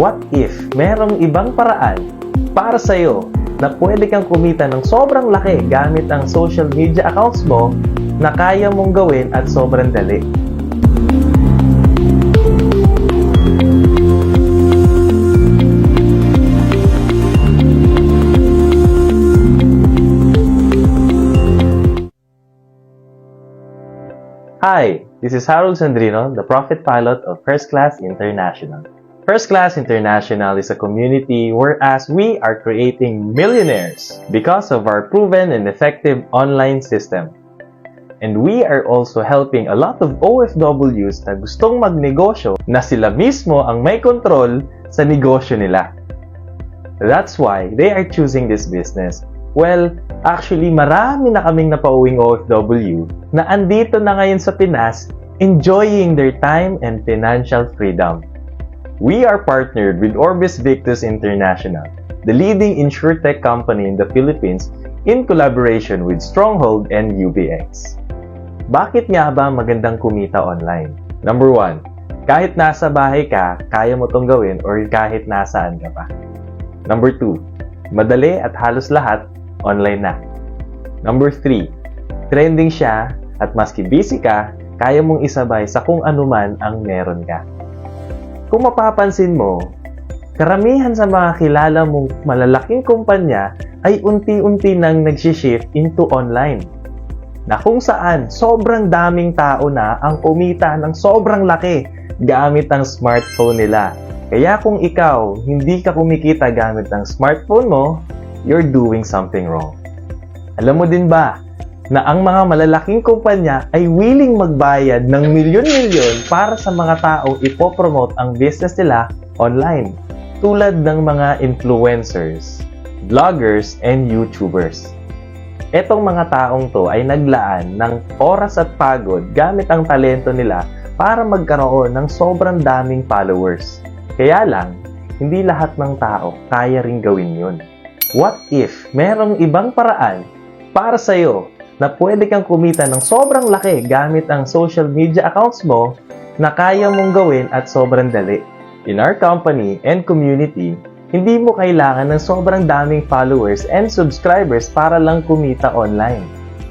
What if merong ibang paraan para sa'yo na pwede kang kumita ng sobrang laki gamit ang social media accounts mo na kaya mong gawin at sobrang dali? Hi, this is Harold Sandrino, the Profit Pilot of First Class International. First Class International is a community whereas we are creating millionaires because of our proven and effective online system. And we are also helping a lot of OFWs na gustong magnegosyo na sila mismo ang may kontrol sa negosyo nila. That's why they are choosing this business. Well, actually marami na kaming napauwing OFW na andito na ngayon sa Pinas enjoying their time and financial freedom. We are partnered with Orbis Victus International, the leading insurtech company in the Philippines in collaboration with Stronghold and UBX. Bakit nga ba magandang kumita online? Number 1, kahit nasa bahay ka, kaya mo tong gawin or kahit nasaan ka pa. Number 2, madali at halos lahat online na. Number 3, trending siya at maski busy ka, kaya mong isabay sa kung anuman ang meron ka. Kung mapapansin mo, karamihan sa mga kilala mong malalaking kumpanya ay unti-unti nang nag-shift into online. Na kung saan sobrang daming tao na ang kumita ng sobrang laki gamit ang smartphone nila. Kaya kung ikaw hindi ka kumikita gamit ang smartphone mo, you're doing something wrong. Alam mo din ba na ang mga malalaking kumpanya ay willing magbayad ng milyon-milyon para sa mga taong ipopromote ang business nila online, tulad ng mga influencers, vloggers, and YouTubers. Etong mga taong to ay naglaan ng oras at pagod gamit ang talento nila para magkaroon ng sobrang daming followers. Kaya lang, hindi lahat ng tao kaya ring gawin yun. What if merong ibang paraan para sa'yo na pwede kang kumita ng sobrang laki gamit ang social media accounts mo na kaya mong gawin at sobrang dali? In our company and community, hindi mo kailangan ng sobrang daming followers and subscribers para lang kumita online.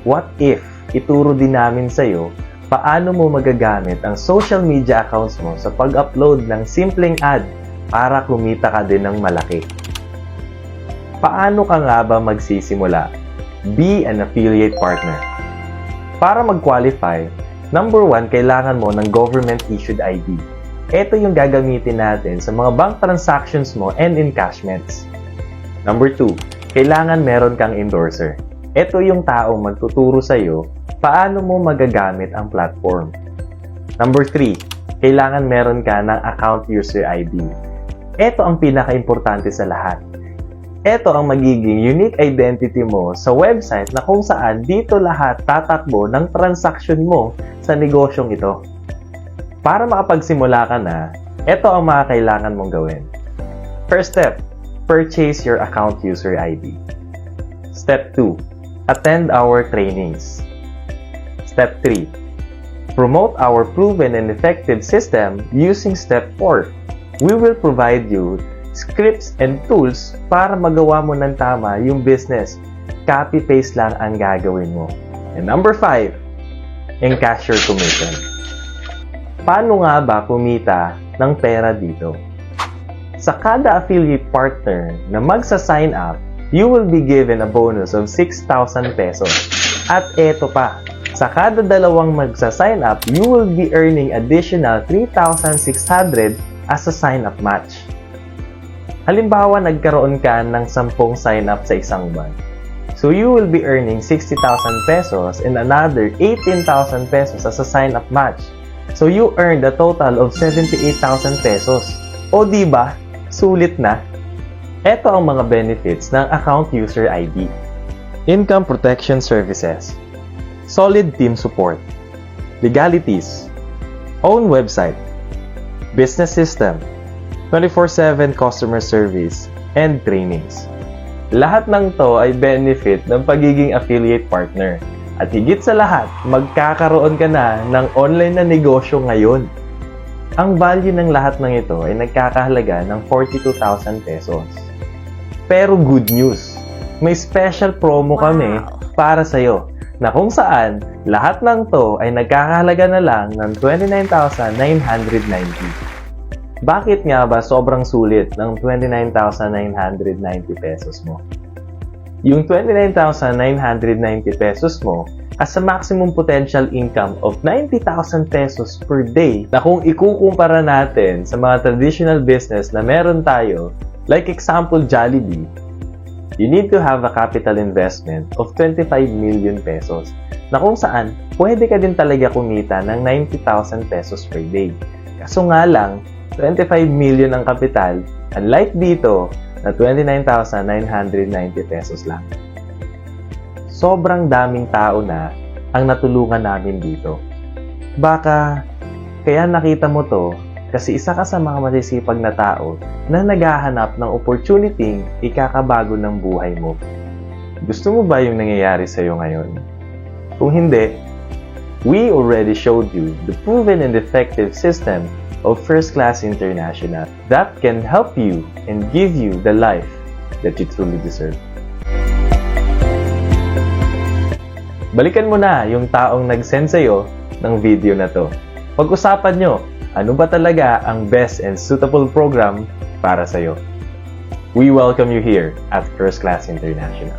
What if ituro din namin sa'yo paano mo magagamit ang social media accounts mo sa pag-upload ng simpleng ad para kumita ka din ng malaki? Paano ka nga ba magsisimula? Be an affiliate partner. Para mag-qualify, number 1, kailangan mo ng government-issued ID. Ito yung gagamitin natin sa mga bank transactions mo and encashments. Number 2, kailangan meron kang endorser. Ito yung taong magtuturo sa'yo paano mo magagamit ang platform. Number 3, kailangan meron ka ng account user ID. Ito ang pinaka-importante sa lahat. Ito ang magiging unique identity mo sa website na kung saan dito lahat tatakbo ng transaction mo sa negosyong ito. Para makapagsimula ka na, ito ang mga kailangan mong gawin. First step, purchase your account user ID. Step 2, attend our trainings. Step 3, promote our proven and effective system using Step 4. We will provide you scripts and tools para magawa mo ng tama yung business. Copy-paste lang ang gagawin mo. And number 5, encash your commission. Paano nga ba kumita ng pera dito? Sa kada affiliate partner na magsa-sign up, you will be given a bonus of 6,000 pesos. At eto pa, sa kada dalawang magsa-sign up, you will be earning additional 3,600 as a sign-up match. Halimbawa, nagkaroon ka ng 10 sign-up sa isang buwan. So, you will be earning 60,000 pesos and another 18,000 pesos as a sign-up match. So, you earned a total of 78,000 pesos. O diba, sulit na? Ito ang mga benefits ng account user ID. Income protection services. Solid team support. Legalities. Own website. Business system. 24/7 customer service, and trainings. Lahat ng to ay benefit ng pagiging affiliate partner. At higit sa lahat, magkakaroon ka na ng online na negosyo ngayon. Ang value ng lahat ng ito ay nagkakahalaga ng 42,000 pesos. Pero good news, may special promo kami para sa'yo na kung saan lahat ng to ay nagkakahalaga na lang ng 29,990. Bakit nga ba sobrang sulit ng 29,990 pesos mo? Yung 29,990 pesos mo as a maximum potential income of 90,000 pesos per day na kung ikukumpara natin sa mga traditional business na meron tayo, like example Jollibee, you need to have a capital investment of 25 million pesos na kung saan pwede ka din talaga kumita ng 90,000 pesos per day. Kaso nga lang, 25 million ang kapital, unlike dito na 29,990 pesos lang. Sobrang daming tao na ang natulungan namin dito. Baka kaya nakita mo to kasi isa ka sa mga masisipag na tao na naghahanap ng opportunity ikakabago ng buhay mo. Gusto mo ba yung nangyayari sa'yo ngayon? Kung hindi, we already showed you the proven and effective system of First Class International that can help you and give you the life that you truly deserve. Balikan mo na yung taong nag-send sa'yo ng video na to. Pag-usapan nyo, ano ba talaga ang best and suitable program para sa'yo? We welcome you here at First Class International.